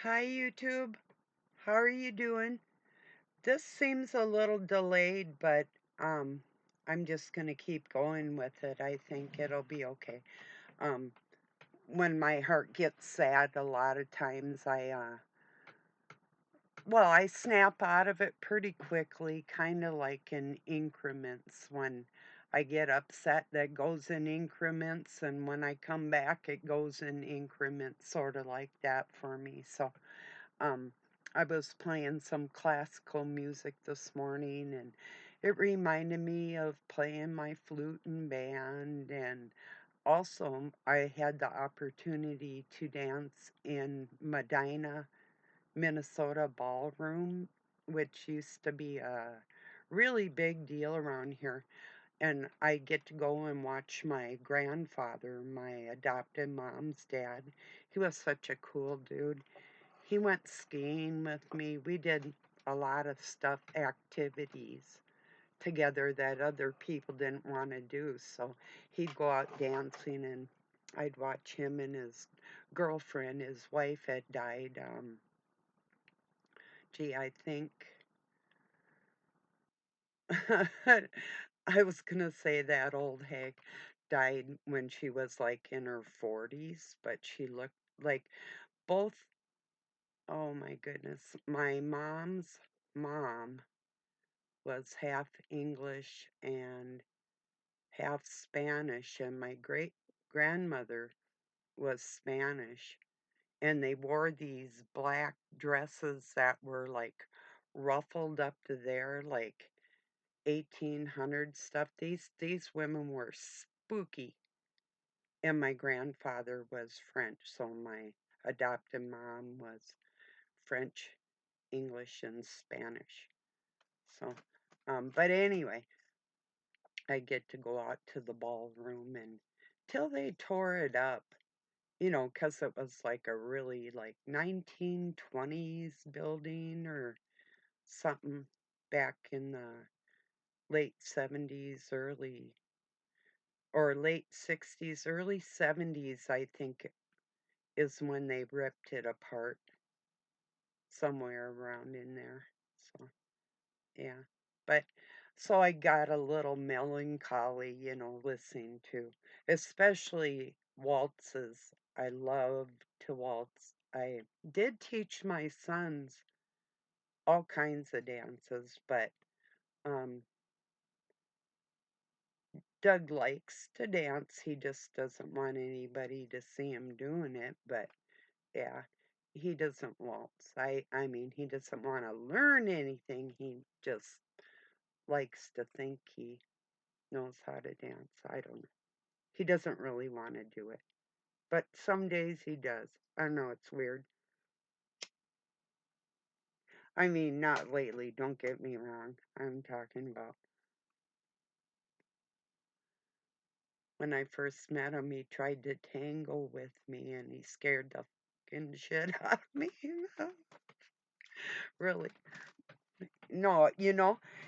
Hi, YouTube. How are you doing? This seems a little delayed, but um, I'm just gonna keep going with it. I think it'll be okay. Um, when my heart gets sad, a lot of times I snap out of it pretty quickly, kind of like in increments. When I get upset, that goes in increments, and when I come back, it goes in increments, sort of like that for me. So, Um, I was playing some classical music this morning and it reminded me of playing my flute and band. And also, I had the opportunity to dance in Medina, Minnesota ballroom, which used to be a really big deal around here. And I get to go and watch my grandfather, my adopted mom's dad. He was such a cool dude. He went skiing with me. We did a lot of stuff, activities together that other people didn't want to do. So he'd go out dancing and I'd watch him and his girlfriend. His wife had died. I think I was gonna say that old hag died when she was like in her 40s, but she looked like both. Oh my goodness. My mom's mom was half English and half Spanish, and my great grandmother was Spanish. And they wore these black dresses that were like ruffled up to there, like 1800 stuff. These women were spooky. And my grandfather was French, so my adopted mom was French, English, and Spanish. So, but anyway, I get to go out to the ballroom and till they tore it up, 'cause it was like a really like 1920s building or something back in the late 70s, late 60s, early 70s, I think is when they ripped it apart somewhere around in there. So, yeah. But so I got a little melancholy, listening to, especially waltzes. I love to waltz. I did teach my sons all kinds of dances, but um, Doug likes to dance. He just doesn't want anybody to see him doing it. But yeah, he doesn't waltz. I mean, he doesn't want to learn anything. He just likes to think he knows how to dance. I don't know. He doesn't really want to do it. But some days he does. I know it's weird. I mean, not lately, don't get me wrong. I'm talking about when I first met him, he tried to tangle with me and he scared the fucking shit out of me. Really. No,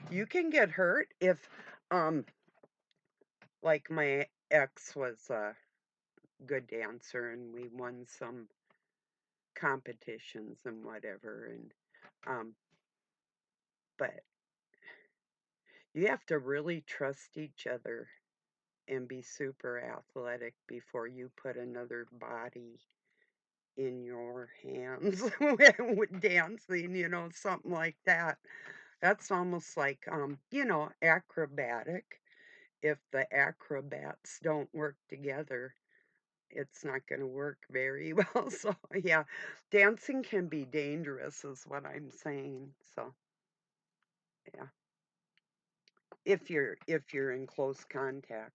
you can get hurt if, um, like my ex was a good dancer and we won some competitions and whatever. Um, but you have to really trust each other and be super athletic before you put another body in your hands with dancing, something like that. That's almost like, acrobatic. If the acrobats don't work together, it's not going to work very well. So, yeah, dancing can be dangerous, is what I'm saying. So, yeah, if you're in close contact.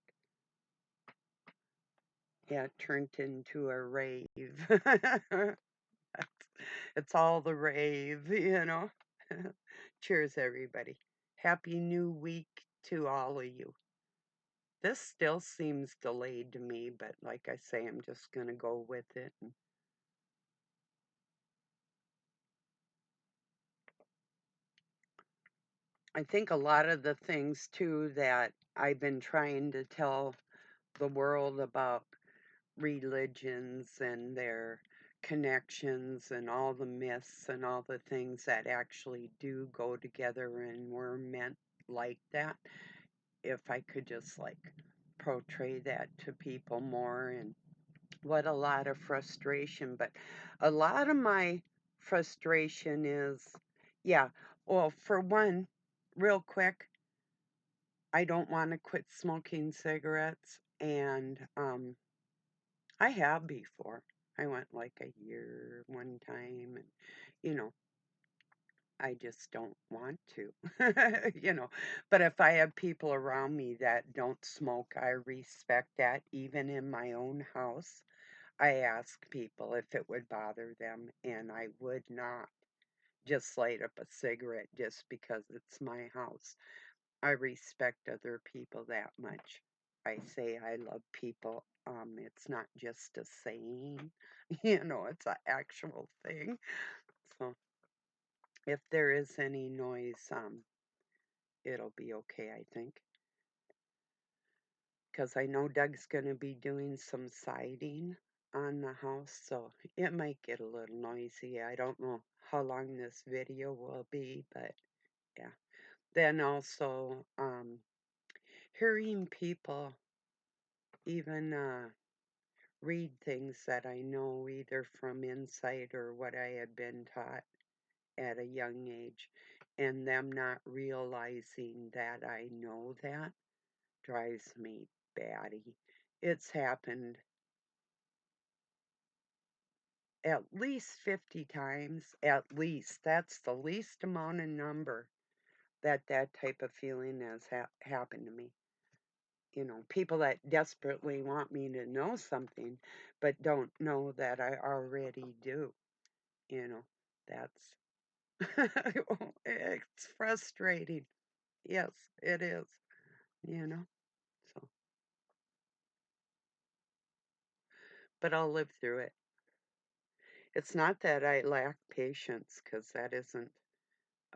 Yeah, it turned into a rave. It's all the rave. Cheers, everybody. Happy New Week to all of you. This still seems delayed to me, but like I say, I'm just going to go with it. I think a lot of the things, too, that I've been trying to tell the world about religions and their connections and all the myths and all the things that actually do go together and were meant like that. If I could just like portray that to people more, and what a lot of frustration. But a lot of my frustration is, yeah, well, for one, real quick, I don't want to quit smoking cigarettes, and I have before. I went like a year one time, and you know, I just don't want to, you know. But if I have people around me that don't smoke, I respect that. Even in my own house, I ask people if it would bother them, and I would not just light up a cigarette just because it's my house. I respect other people that much. I say I love people. It's not just a saying, it's an actual thing. So if there is any noise, it'll be okay, I think. Because I know Doug's going to be doing some siding on the house, so it might get a little noisy. I don't know how long this video will be, but yeah. Then also, hearing people even read things that I know either from insight or what I had been taught at a young age, and them not realizing that I know that drives me batty. It's happened at least 50 times, at least. That's the least amount of number that that type of feeling has happened to me. People that desperately want me to know something, but don't know that I already do. You know, that's, it's frustrating. Yes, it is, you know, so, but I'll live through it. It's not that I lack patience, because that isn't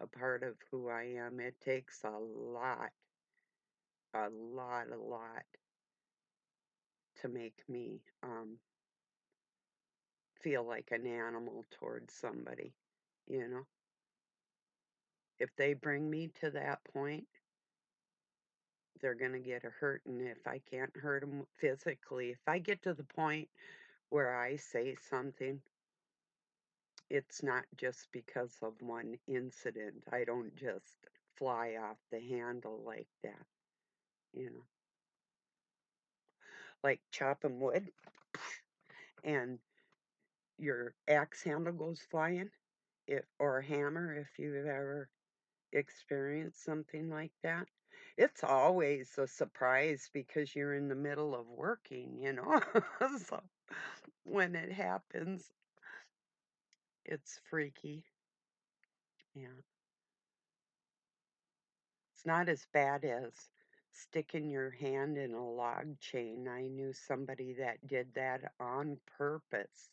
a part of who I am. It takes a lot to make me feel like an animal towards somebody. You know, if they bring me to that point, they're going to get hurt. And if I can't hurt them physically, if I get to the point where I say something, it's not just because of one incident. I don't just fly off the handle like that, you know, like chopping wood and your axe handle goes flying, or a hammer, if you've ever experienced something like that. It's always a surprise because you're in the middle of working. So when it happens, it's freaky. Yeah. It's not as bad as sticking your hand in a log chain. I knew somebody that did that on purpose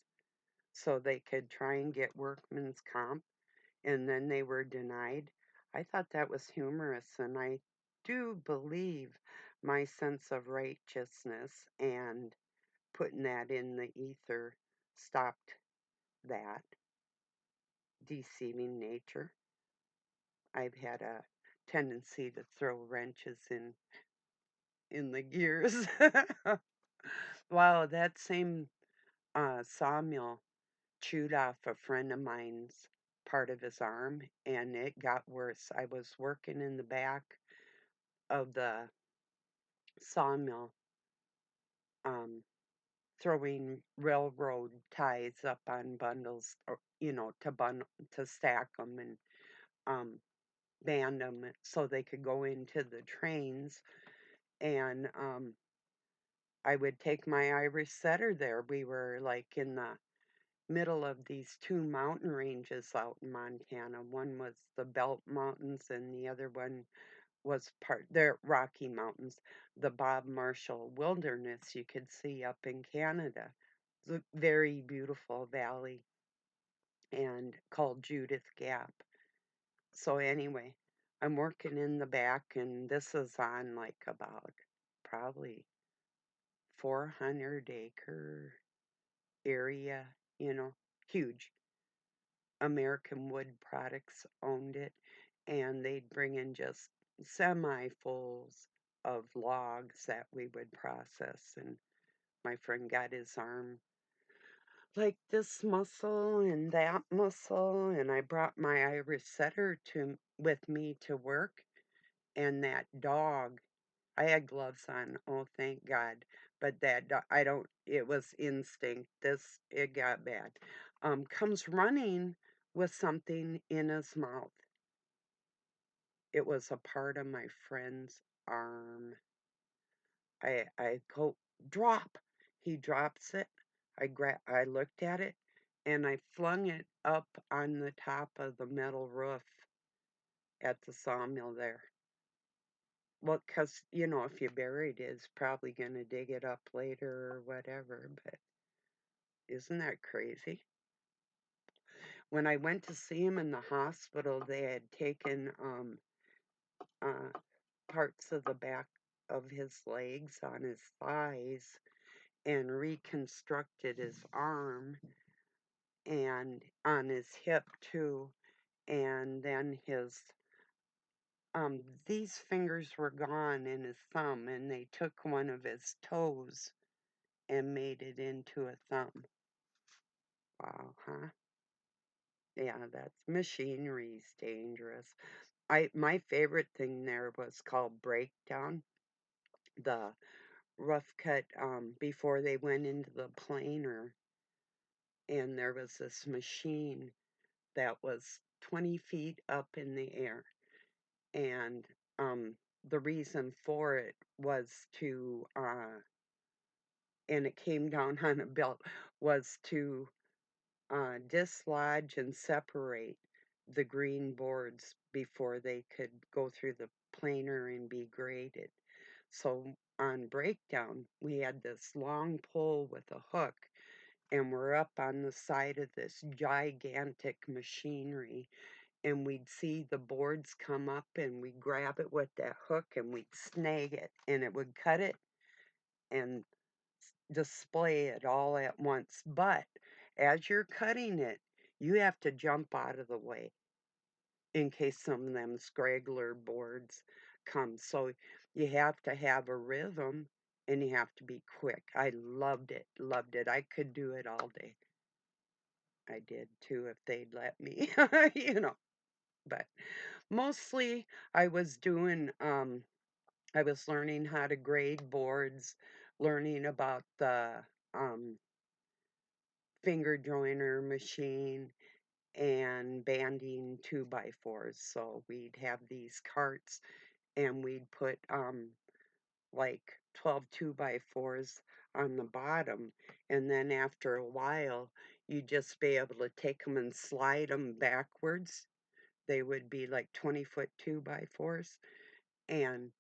so they could try and get workman's comp, and then they were denied. I thought that was humorous, and I do believe my sense of righteousness and putting that in the ether stopped that deceiving nature. I've had a tendency to throw wrenches in the gears. Wow, that same sawmill chewed off a friend of mine's part of his arm, and it got worse. I was working in the back of the sawmill, um, throwing railroad ties up on bundles, or, to stack them and um, band them so they could go into the trains. And I would take my Irish setter there. We were like in the middle of these two mountain ranges out in Montana. One was the Belt Mountains, and the other one was they're Rocky Mountains, the Bob Marshall Wilderness you could see up in Canada. It's a very beautiful valley and called Judith Gap. So anyway, I'm working in the back, and this is on like about probably 400-acre area, you know, huge. American Wood Products owned it, and they'd bring in just semi-fulls of logs that we would process. And my friend got his arm like this muscle and that muscle, and I brought my Irish setter to with me to work, and that dog, I had gloves on, oh thank God, but I don't, it was instinct. It got bad. Comes running with something in his mouth. It was a part of my friend's arm. I go, drop. He drops it. I looked at it and I flung it up on the top of the metal roof at the sawmill there. Well, 'cause, if you buried it, it's probably gonna dig it up later or whatever, but isn't that crazy? When I went to see him in the hospital, they had taken uh, parts of the back of his legs on his thighs and reconstructed his arm and on his hip too. And then these fingers were gone in his thumb, and they took one of his toes and made it into a thumb. Wow, huh? Yeah, that's machinery's dangerous. My favorite thing there was called breakdown, the rough cut before they went into the planer, and there was this machine that was 20 feet up in the air, and the reason for it was and it came down on a belt, was to dislodge and separate the green boards before they could go through the planer and be graded. So on breakdown, we had this long pole with a hook, and we're up on the side of this gigantic machinery, and we'd see the boards come up, and we'd grab it with that hook and we'd snag it, and it would cut it and display it all at once. But as you're cutting it, you have to jump out of the way in case some of them scraggler boards come. So you have to have a rhythm and you have to be quick. I loved it, loved it. I could do it all day. I did too if they'd let me, you know. But mostly I was doing I was learning how to grade boards, learning about the um finger joiner machine and banding 2x4s. So we'd have these carts and we'd put like 12 2x4s on the bottom. And then after a while, you'd just be able to take them and slide them backwards. They would be like 20-foot 2x4s. And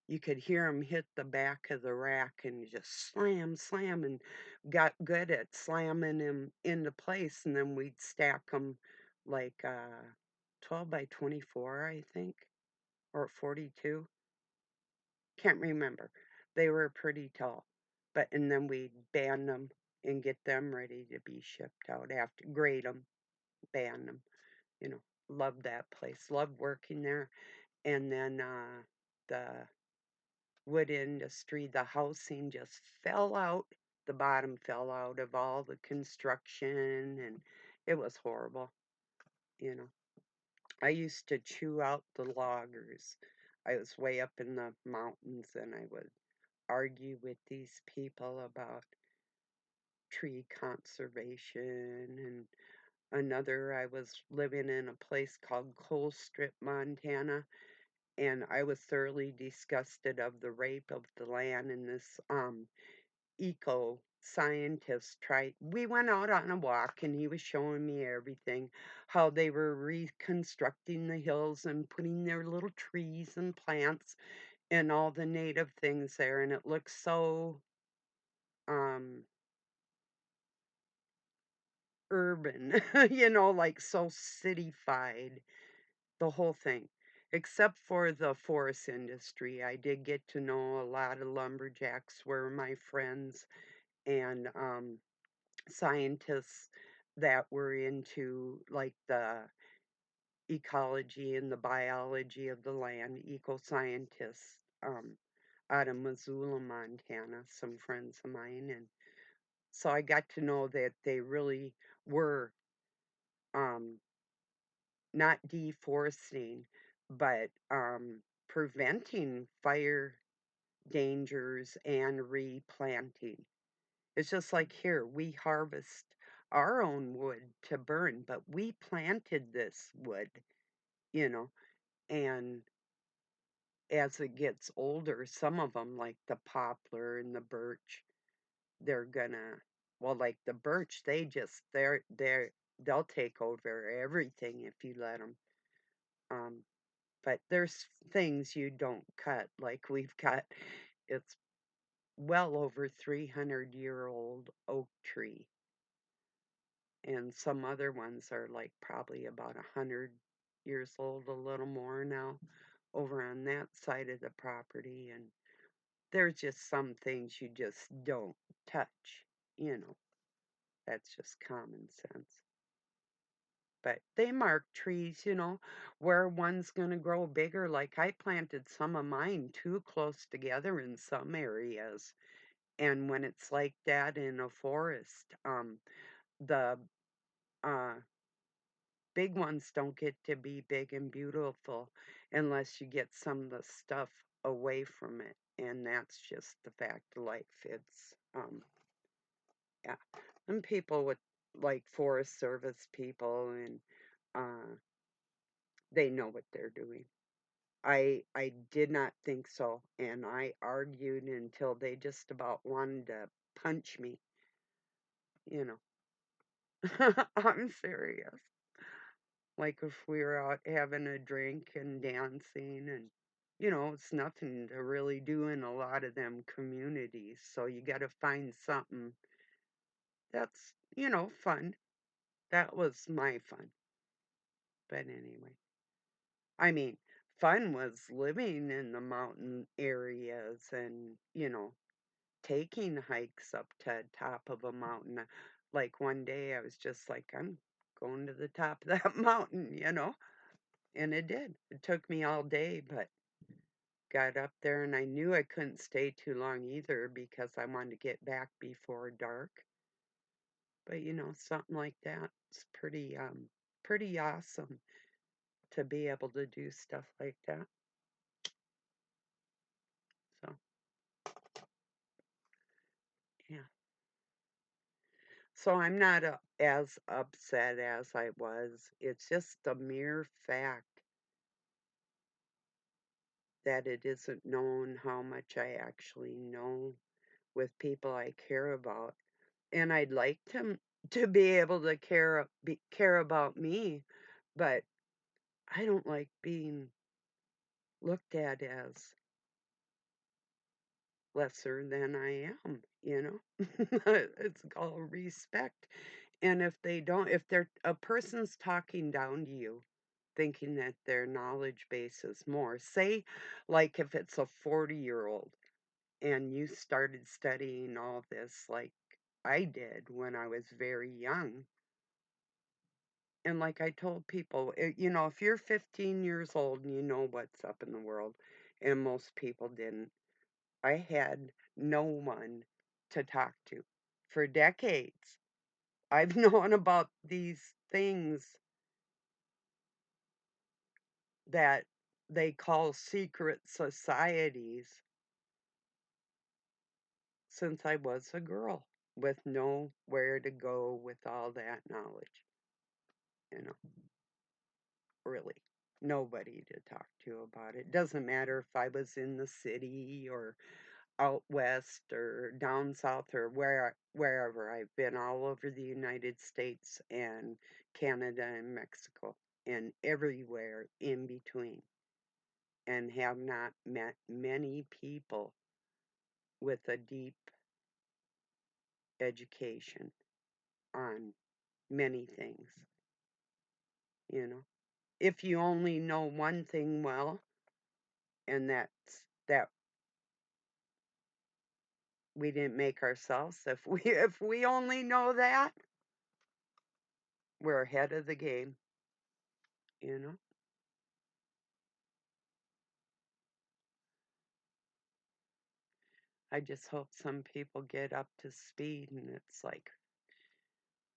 you could hear them hit the back of the rack and you just slam, slam, and got good at slamming them into place. And then we'd stack them like 12 by 24, I think, or 42. Can't remember. They were pretty tall. But, and then we'd band them and get them ready to be shipped out after, grade them, band them, you know. Loved that place, loved working there. And then the wood industry, the housing just fell out. The bottom fell out of all the construction, and it was horrible, you know. I used to chew out the loggers. I was way up in the mountains, and I would argue with these people about tree conservation. And another, I was living in a place called Colstrip, Montana, and I was thoroughly disgusted of the rape of the land. And this eco scientist tried, we went out on a walk and he was showing me everything, how they were reconstructing the hills and putting their little trees and plants and all the native things there, and it looks so um urban, like so cityfied, the whole thing. Except for the forest industry, I did get to know a lot of lumberjacks were my friends, and scientists that were into like the ecology and the biology of the land, eco-scientists out of Missoula, Montana, some friends of mine. And so I got to know that they really were um, not deforesting, but preventing fire dangers and replanting. It's just like here, we harvest our own wood to burn, but we planted this wood, you know, and as it gets older, some of them, like the poplar and the birch, they're gonna, well, like the birch, they'll take over everything if you let them. Um, but there's things you don't cut, like we've got, it's well over 300-year-old oak tree, and some other ones are like probably about 100 years old, a little more now, over on that side of the property. And there's just some things you just don't touch, you know. That's just common sense. But they mark trees, where one's going to grow bigger. Like I planted some of mine too close together in some areas. And when it's like that in a forest, the uh, big ones don't get to be big and beautiful unless you get some of the stuff away from it. And that's just the fact of life. Yeah. And people with like Forest Service people and uh they know what they're doing. I did not think so, and I argued until they just about wanted to punch me, you know. I'm serious. Like if we were out having a drink and dancing and it's nothing to really do in a lot of them communities. So you got to find something that's, fun. That was my fun. But anyway, I mean, fun was living in the mountain areas and, taking hikes up to top of a mountain. Like one day I was just like, I'm going to the top of that mountain. And it did. It took me all day, but got up there and I knew I couldn't stay too long either because I wanted to get back before dark. But something like that, it's pretty awesome to be able to do stuff like that. So, yeah. So I'm not as upset as I was. It's just the mere fact that it isn't known how much I actually know with people I care about. And I'd like to be able to care about me, but I don't like being looked at as lesser than I am. It's called respect. And if a person's talking down to you, thinking that their knowledge base is more, say, like if it's a 40-year-old and you started studying all this like I did when I was very young. And like I told people, if you're 15 years old and you know what's up in the world, and most people didn't, I had no one to talk to for decades. I've known about these things that they call secret societies since I was a girl with nowhere to go with all that knowledge, you know, really. Nobody to talk to about it. Doesn't matter if I was in the city or out west or down south or wherever. I've been all over the United States and Canada and Mexico and everywhere in between, and have not met many people with a deep education on many things, you know. If you only know one thing well, and that we didn't make ourselves, if we only know that, We're ahead of the game, you know? I just hope some people get up to speed and it's like,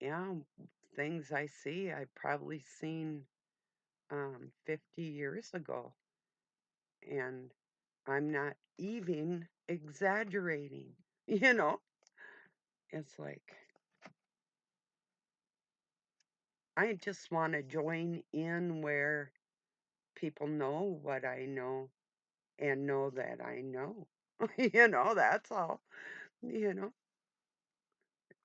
yeah, things I see I've probably seen 50 years ago, and I'm not even exaggerating, you know? It's like, I just want to join in where people know what I know and know that I know. That's all, you know,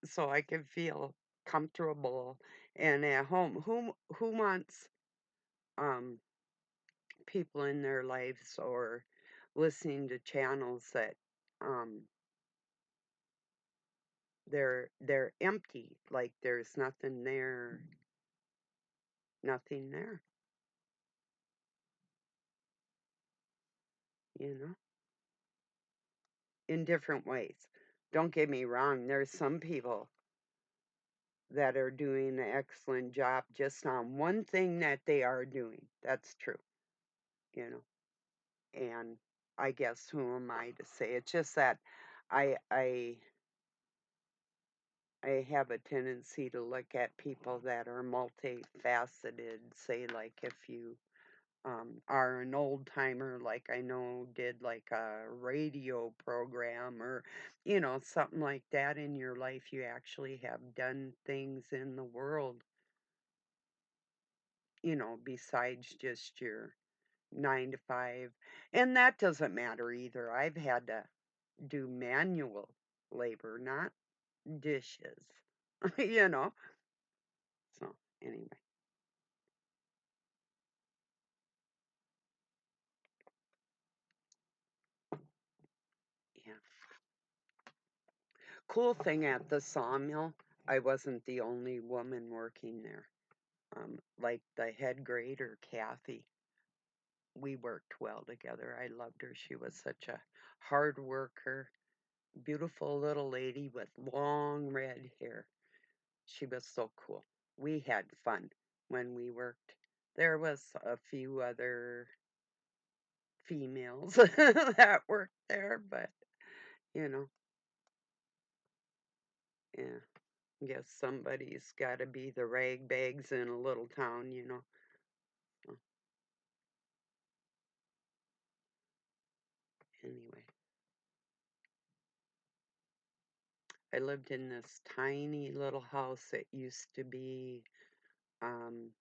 so I can feel comfortable and at home. Who wants um people in their lives or listening to channels that um they're empty, like there's nothing there, nothing there, you know, in different ways. Don't get me wrong, there's some people that are doing an excellent job just on one thing that they are doing. That's true, you know. And I guess who am I to say? It's just that I I I have a tendency to look at people that are multifaceted, say like if you are an old timer, like I know did like a radio program or, something like that in your life, you actually have done things in the world, besides just your 9 to 5. And that doesn't matter either. I've had to do manual labor, not dishes, you know? So, anyway, yeah. Cool thing at the sawmill, I wasn't the only woman working there. Like the head grader, Kathy, we worked well together. I loved her. She was such a hard worker, beautiful little lady with long red hair. She was so cool. We had fun when we worked. There was a few other females that worked there, but you know, yeah. Guess somebody's got to be the rag bags in a little town. So, anyway, I lived in this tiny little house that used to be um,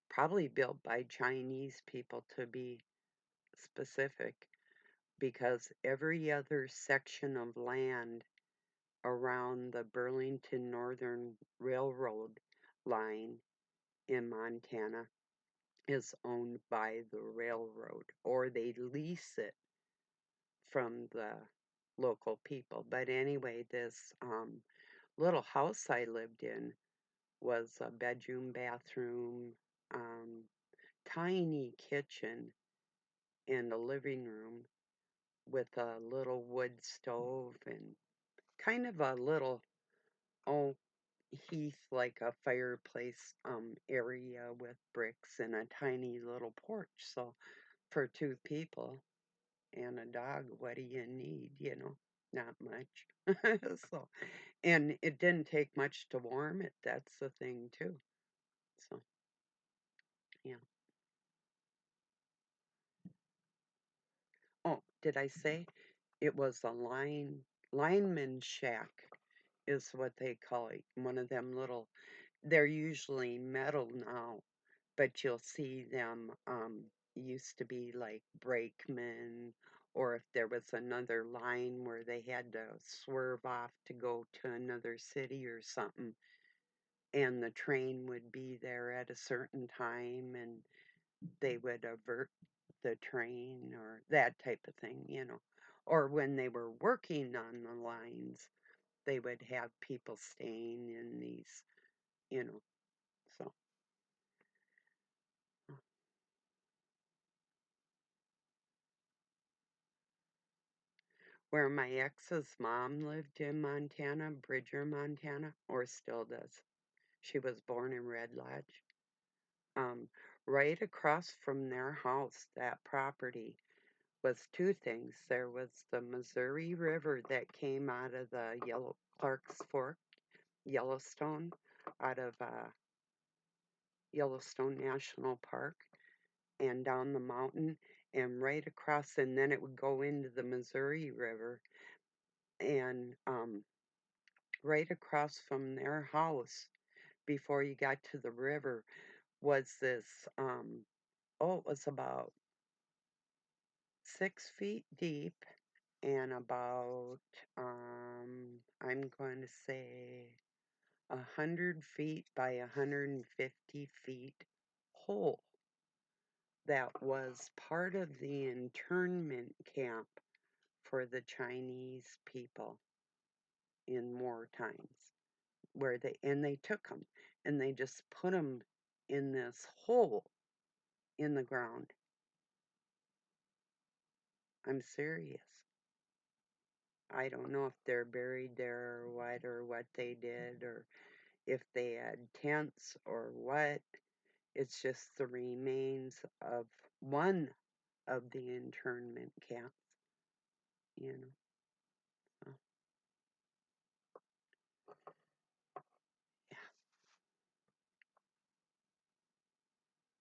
probably built by Chinese people to be specific, because every other section of land around the Burlington Northern Railroad line in Montana is owned by the railroad, or they lease it from the local people. But anyway, this little house I lived in was a bedroom, bathroom, um, tiny kitchen, and a living room with a little wood stove and kind of a little, oh, heath, like a fireplace area with bricks and a tiny little porch. So for two people and a dog, what do you need? Not much. So, and it didn't take much to warm it. That's the thing too. So, yeah. Oh, did I say it was a lineman shack is what they call it. One of them little, they're usually metal now, but you'll see them used to be like brakemen, or if there was another line where they had to swerve off to go to another city or something, and the train would be there at a certain time and they would avert the train or that type of thing. Or when they were working on the lines, they would have people staying in these, you know. So, where my ex's mom lived in Montana, Bridger, Montana, or still does. She was born in Red Lodge. Um, right across from their house, that property was two things. There was the Missouri River that came out of the Clark's Fork, Yellowstone, out of Yellowstone National Park, and down the mountain, and right across, and then it would go into the Missouri River, and right across from their house, before you got to the river, was this, oh, it was about 6 feet deep and about, I'm going to say 100 feet by 150 feet hole that was part of the internment camp for the Chinese people in war times, where they took them and they just put them in this hole in the ground. I'm serious. I don't know if they're buried there or what they did, or if they had tents or what. It's just the remains of one of the internment camps, you know. So, yeah.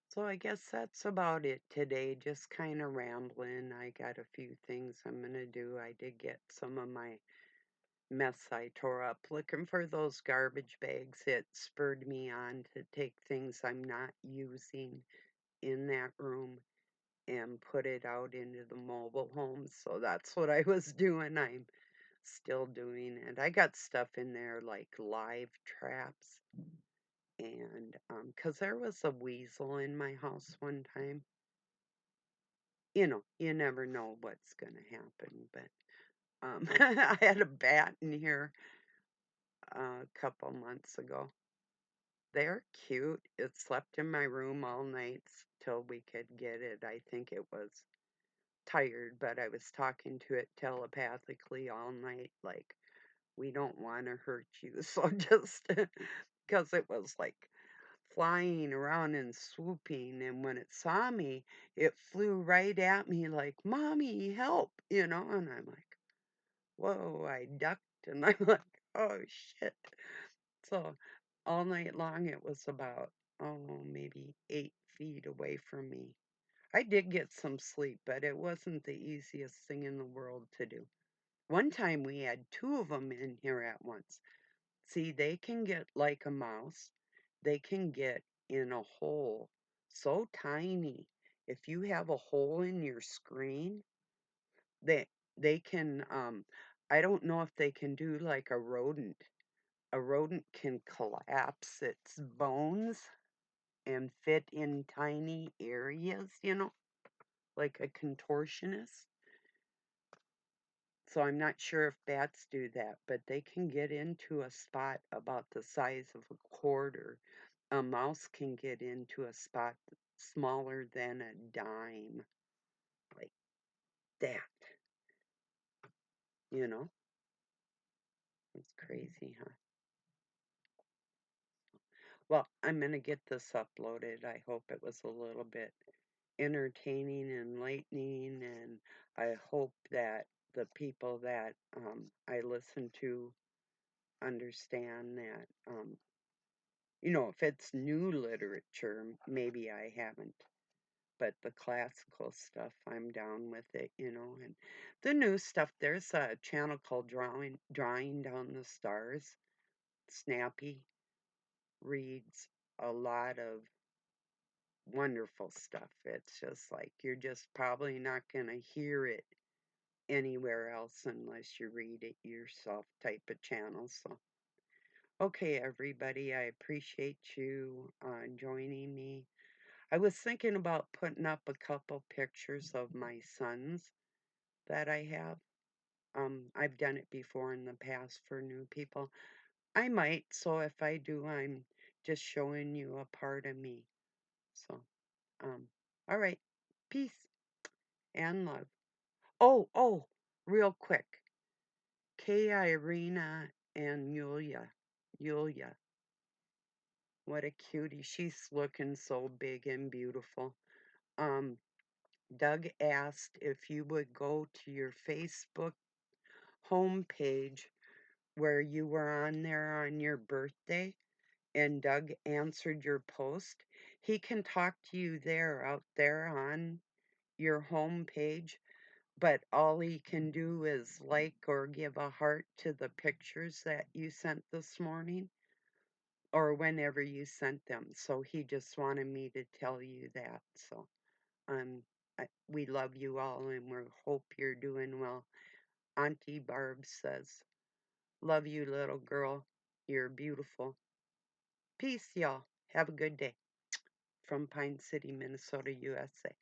So I guess that's about it today. Just kind of rambling. I got a few things I'm going to do. I did get some of my mess I tore up looking for those garbage bags. It spurred me on to take things I'm not using in that room and put it out into the mobile homes. So that's what I was doing. I'm still doing it. I got stuff in there like live traps, and 'cause there was a weasel in my house one time. You never know what's gonna happen, but I had a bat in here a couple months ago. They're cute. It slept in my room all nights till we could get it. I think it was tired, but I was talking to it telepathically all night, like, we don't want to hurt you. So just because it was like flying around and swooping, and when it saw me, it flew right at me like, Mommy, help, and I'm like, whoa, I ducked and I'm like, oh shit. So all night long it was about, oh, maybe 8 feet away from me. I did get some sleep, but it wasn't the easiest thing in the world to do. One time we had two of them in here at once. See, they can get like a mouse. They can get in a hole so tiny. If you have a hole in your screen, they they can I don't know if they can do like a rodent. A rodent can collapse its bones and fit in tiny areas, like a contortionist. So I'm not sure if bats do that, but they can get into a spot about the size of a quarter. A mouse can get into a spot smaller than a dime, like that. You know, it's crazy, huh? Well, I'm going to get this uploaded. I hope it was a little bit entertaining, enlightening, and I hope that the people that I listen to understand that if it's new literature, maybe I haven't, but the classical stuff, I'm down with it, and the new stuff, there's a channel called Drawing Down the Stars. Snappy reads a lot of wonderful stuff. It's just like you're just probably not going to hear it anywhere else unless you read it yourself type of channel. So, okay, everybody, I appreciate you joining me. I was thinking about putting up a couple pictures of my sons that I have. I've done it before in the past for new people. I might, so if I do, I'm just showing you a part of me. So, um, all right. Peace and love. Oh, real quick. Kay, Irina, and Yulia. Yulia. What a cutie. She's looking so big and beautiful. Um, Doug asked if you would go to your Facebook homepage where you were on there on your birthday, and Doug answered your post. He can talk to you there, out there on your homepage, but all he can do is like or give a heart to the pictures that you sent this morning or whenever you sent them. So he just wanted me to tell you that. So um, we love you all and we hope you're doing well. Auntie Barb says, "Love you, little girl. You're beautiful. Peace, y'all. Have a good day." From Pine City, Minnesota, USA.